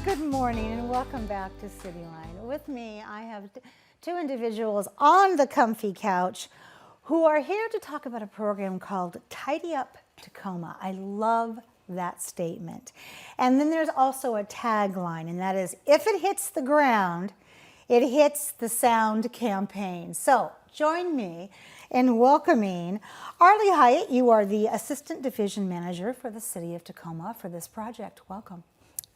Good morning and welcome back to CityLine. With me, I have two individuals on the comfy couch who are here to talk about a program called Tidy Up Tacoma. I love that statement. And then there's also a tagline, and that is, if it hits the ground, it hits the sound campaign. So join me in welcoming Arlie Hyatt. You are the Assistant Division Manager for the City of Tacoma for this project. Welcome.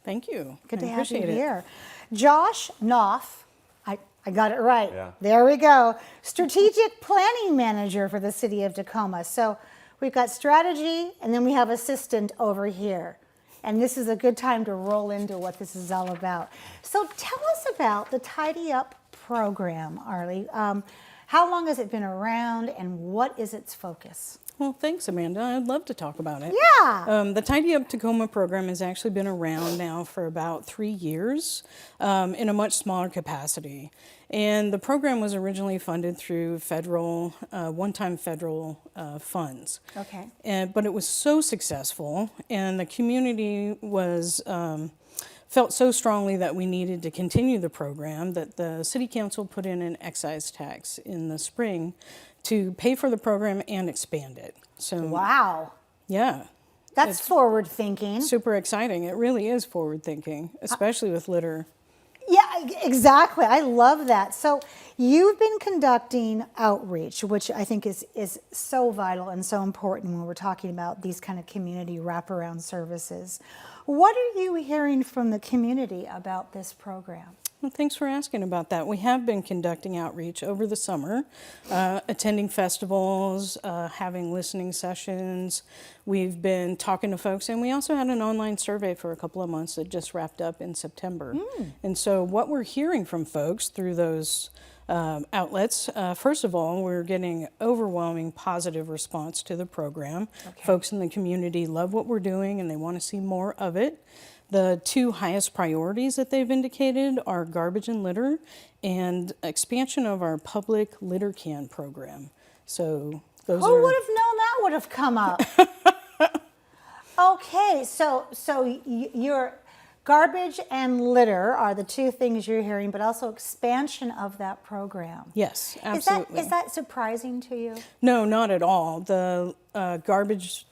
Thank you. Good to I have you appreciate it. here. Josh Knopf, I got it right. Yeah. There we go. Strategic Planning Manager for the City of Tacoma. So we've got strategy, and then we have assistant over here. And this is a good time to roll into what this is all about. So tell us about the Tidy Up program, Arlie. How long has it been around, and what is its focus? Well, thanks, Amanda. I'd love to talk about it. Yeah. The Tidy Up Tacoma program has actually been around now for about 3 years in a much smaller capacity. And the program was originally funded through federal, one-time federal funds. Okay. But it was so successful, and the community was felt so strongly that we needed to continue the program that the City Council put in an excise tax in the spring to pay for the program and expand it. So Wow. yeah, That's forward thinking. super exciting. It really is forward thinking, especially with litter. Yeah, exactly. I love that. So you've been conducting outreach, which I think is so vital and so important when we're talking about these kind of community wraparound services. What are you hearing from the community about this program? Well, thanks for asking about that. We have been conducting outreach over the summer, attending festivals, having listening sessions. We've been talking to folks, and we also had an online survey for a couple of months that just wrapped up in September. And so what we're hearing from folks through those outlets, first of all, we're getting overwhelming positive response to the program. Okay. Folks in the community love what we're doing, and they want to see more of it. The two highest priorities that they've indicated are garbage and litter and expansion of our public litter can program. So those Who are... would have known that would have come up? Okay, so your garbage and litter are the two things you're hearing, but also expansion of that program. Yes, absolutely. Is that surprising to you? No, not at all. The garbage...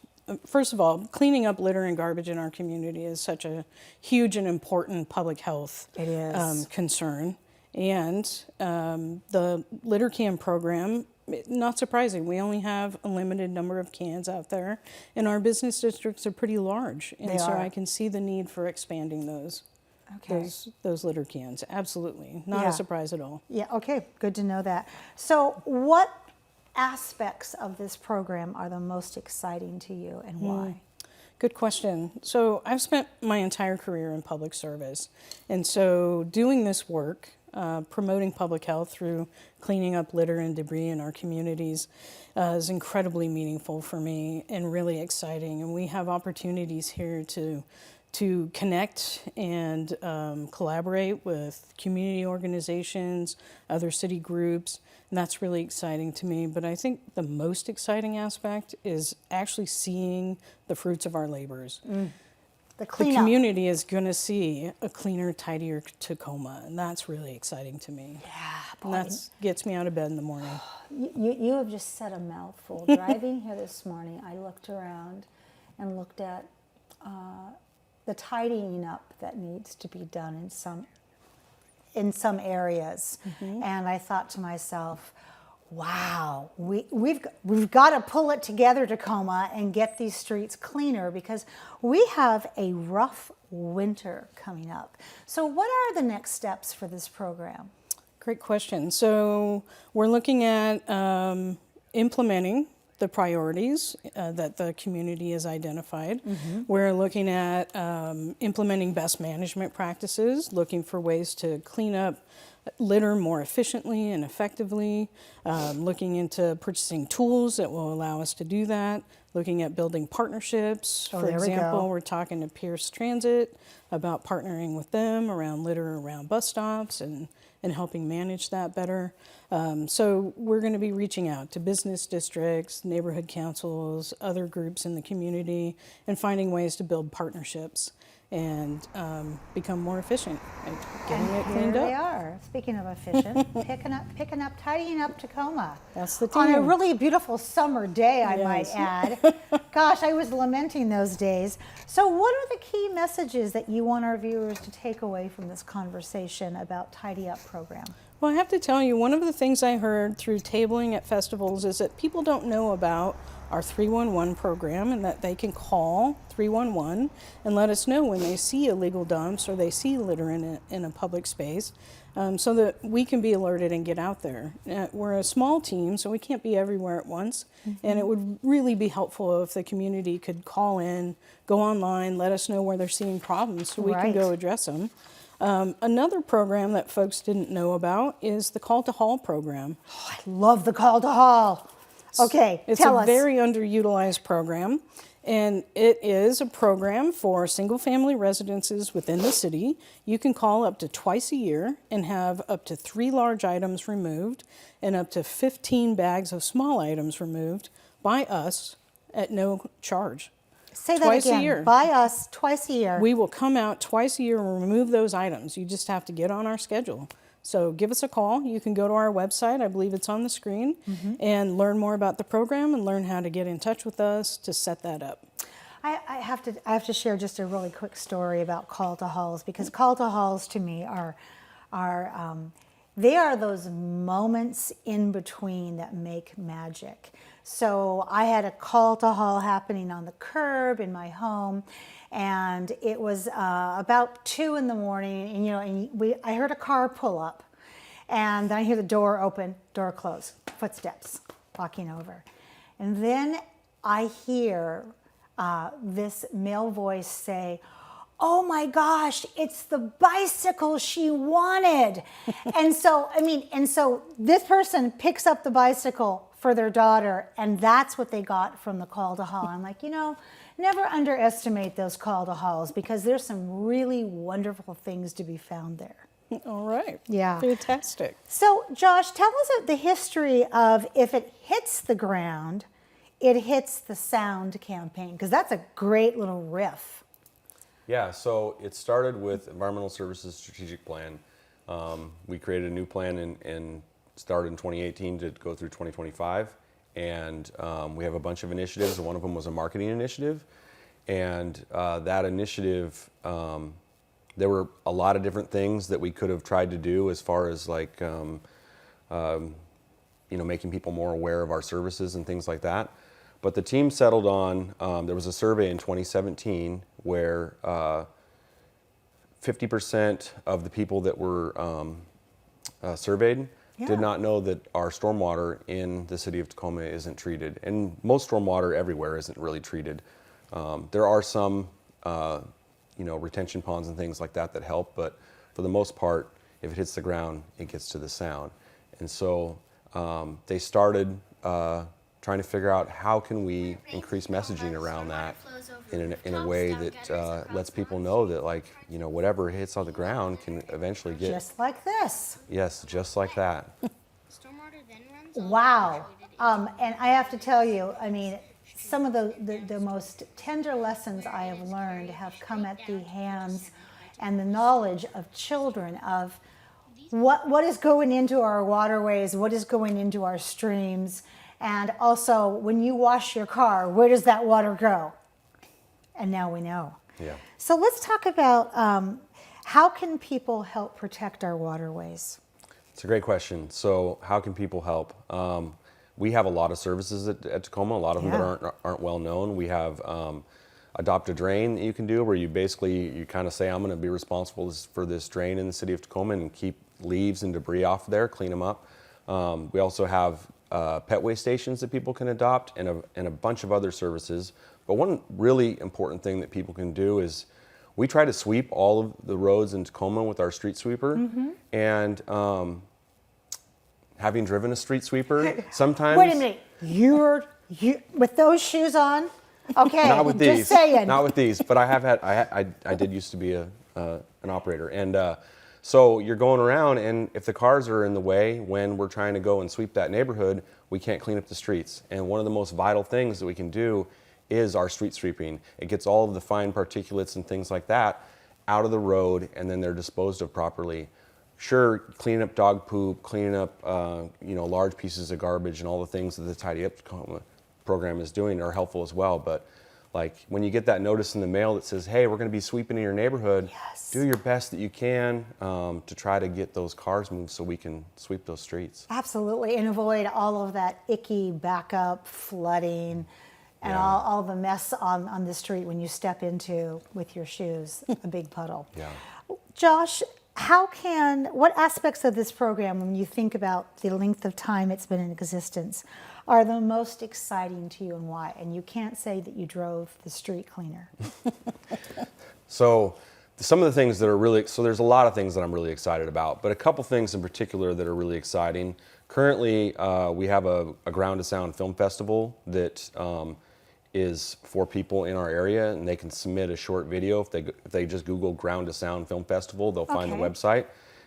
First of all, cleaning up litter and garbage in our community is such a huge and important public health It is. concern. And the litter can program, not surprising, we only have a limited number of cans out there, and our business districts are pretty large. And They so are. I can see the need for expanding those. Okay. Those litter cans, absolutely. Not Yeah. a surprise at all. Yeah, okay, good to know that. So what aspects of this program are the most exciting to you and why? Good question. So I've spent my entire career in public service. And so doing this work, promoting public health through cleaning up litter and debris in our communities is incredibly meaningful for me and really exciting. And we have opportunities here to connect and collaborate with community organizations, other city groups, and that's really exciting to me. But I think the most exciting aspect is actually seeing the fruits of our labors. The The cleanup. community is going to see a cleaner, tidier Tacoma, and that's really exciting to me. Yeah, And boy. that gets me out of bed in the morning. You have just said a mouthful. Driving here this morning, I looked around and looked at the tidying up that needs to be done in some areas. And I thought to myself, wow, we've got to pull it together, Tacoma, and get these streets cleaner because we have a rough winter coming up. So what are the next steps for this program? Great question. So we're looking at implementing the priorities that the community has identified. We're looking at implementing best management practices, looking for ways to clean up litter more efficiently and effectively, looking into purchasing tools that will allow us to do that, looking at building partnerships. Oh, For there we example, go. we're talking to Pierce Transit about partnering with them around litter around bus stops and helping manage that better. So we're going to be reaching out to business districts, neighborhood councils, other groups in the community, and finding ways to build partnerships and become more efficient at getting it cleaned Here we up. are. Speaking of efficient, picking up, tidying up Tacoma. That's the On a team. really beautiful summer day, I might Yes. add. Gosh, I was lamenting those days. So what are the key messages that you want our viewers to take away from this conversation about Tidy Up program? Well, I have to tell you, one of the things I heard through tabling at festivals is that people don't know about our 311 program and that they can call 311 and let us know when they see illegal dumps or they see litter in a public space, so that we can be alerted and get out there. We're a small team, so we can't be everywhere at once, and it would really be helpful if the community could call in, go online, let us know where they're seeing problems so we can go address them. Another program that folks didn't know about is the Call to Haul program. Oh, I love the call to haul. Okay, It's tell a us. very underutilized program, and it is a program for single-family residences within the city. You can call up to twice a year and have up to 3 large items removed and up to 15 bags of small items removed by us at no charge. Say that twice again. a year. By us twice a year. We will come out twice a year and remove those items. You just have to get on our schedule. So give us a call. You can go to our website, I believe it's on the screen, and learn more about the program and learn how to get in touch with us to set that up. I have to share just a really quick story about call to hauls, because call to hauls to me are they are those moments in between that make magic. So I had a call to haul happening on the curb in my home, and it was about 2 in the morning, and I heard a car pull up, and then I hear the door open, door close, footsteps walking over, and then I hear this male voice say, "Oh my gosh, it's the bicycle she wanted." and so this person picks up the bicycle for their daughter, and that's what they got from the call to haul. I'm like, never underestimate those call to hauls, because there's some really wonderful things to be found there. All right. Yeah. Fantastic. So Josh, tell us the history of if it hits the ground, it hits the sound campaign, because that's a great little riff. Yeah, so it started with Environmental Services Strategic Plan. We created a new plan and started in 2018 to go through 2025. And we have a bunch of initiatives. One of them was a marketing initiative. And that initiative, there were a lot of different things that we could have tried to do as far as like, making people more aware of our services and things like that. But the team settled on, there was a survey in 2017 where 50% of the people that were surveyed did not know that our stormwater in the city of Tacoma isn't treated. And most stormwater everywhere isn't really treated. There are some, retention ponds and things like that help, but for the most part, if it hits the ground, it gets to the sound. And so they started trying to figure out how can we increase messaging around that in a way that lets people know that, whatever hits on the ground can eventually get... Just like this. Yes, just like that. Wow. And I have to tell you, some of the most tender lessons I have learned have come at the hands and the knowledge of children of what is going into our waterways, what is going into our streams, and also when you wash your car, where does that water go? And now we know. Yeah. So let's talk about how can people help protect our waterways? It's a great question. So how can people help? We have a lot of services at Tacoma, a lot of them that aren't well known. We have Adopt a Drain that you can do, where you kind of say, I'm going to be responsible for this drain in the city of Tacoma and keep leaves and debris off there, clean them up. We also have pet waste stations that people can adopt, and a bunch of other services. But one really important thing that people can do is we try to sweep all of the roads in Tacoma with our street sweeper. And having driven a street sweeper, sometimes... Wait a minute, you with those shoes on? Okay, not with just these. saying. Not with these, but I have had. I did used to be an operator, and So you're going around, and if the cars are in the way when we're trying to go and sweep that neighborhood, we can't clean up the streets. And one of the most vital things that we can do is our street sweeping. It gets all of the fine particulates and things like that out of the road, and then they're disposed of properly. Sure, cleaning up dog poop, cleaning up large pieces of garbage, and all the things that the Tidy Up Tacoma program is doing are helpful as well. But like when you get that notice in the mail that says, "Hey, we're going to be sweeping in your neighborhood," Yes. do your best that you can to try to get those cars moved so we can sweep those streets. Absolutely, and avoid all of that icky backup, flooding, and Yeah. all the mess on the street when you step into, with your shoes, a big puddle. Yeah. Josh, what aspects of this program, when you think about the length of time it's been in existence, are the most exciting to you, and why? And you can't say that you drove the street cleaner. So some of the things that are really, so there's a lot of things that I'm really excited about, but a couple things in particular that are really exciting. Currently, we have a Ground to Sound film festival that is for people in our area, and they can submit a short video. If they just Google Ground to Sound Film Festival, they'll find the Okay. website.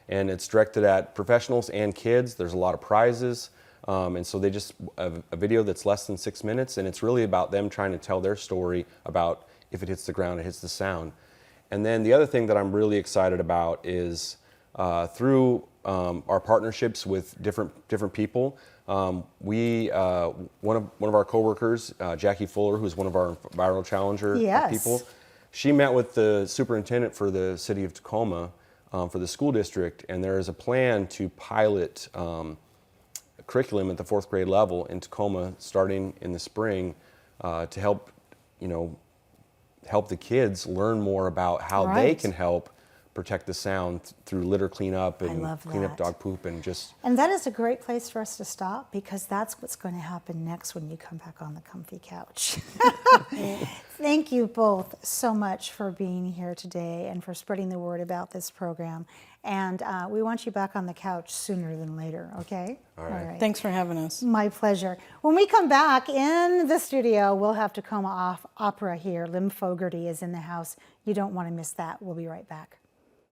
And it's directed at professionals and kids. There's a lot of prizes. And so they just, a video that's less than 6 minutes, and it's really about them trying to tell their story about if it hits the ground, it hits the sound. And then the other thing that I'm really excited about is through our partnerships with different people. One of our coworkers, Jackie Fuller, who's one of our Viral Challenger Yes. people, she met with the superintendent for the city of Tacoma for the school district, and there is a plan to pilot a curriculum at the 4th grade level in Tacoma starting in the spring to help the kids learn more about how they Right. can help protect the sound through litter cleanup and love clean up that. dog poop and just. And that is a great place for us to stop, because that's what's going to happen next when you come back on the comfy couch. Thank you both so much for being here today and for spreading the word about this program. And we want you back on the couch sooner than later, okay? All right. Thanks for having us. My pleasure. When we come back in the studio, we'll have Tacoma Opera here. Lim Fogarty is in the house. You don't want to miss that. We'll be right back.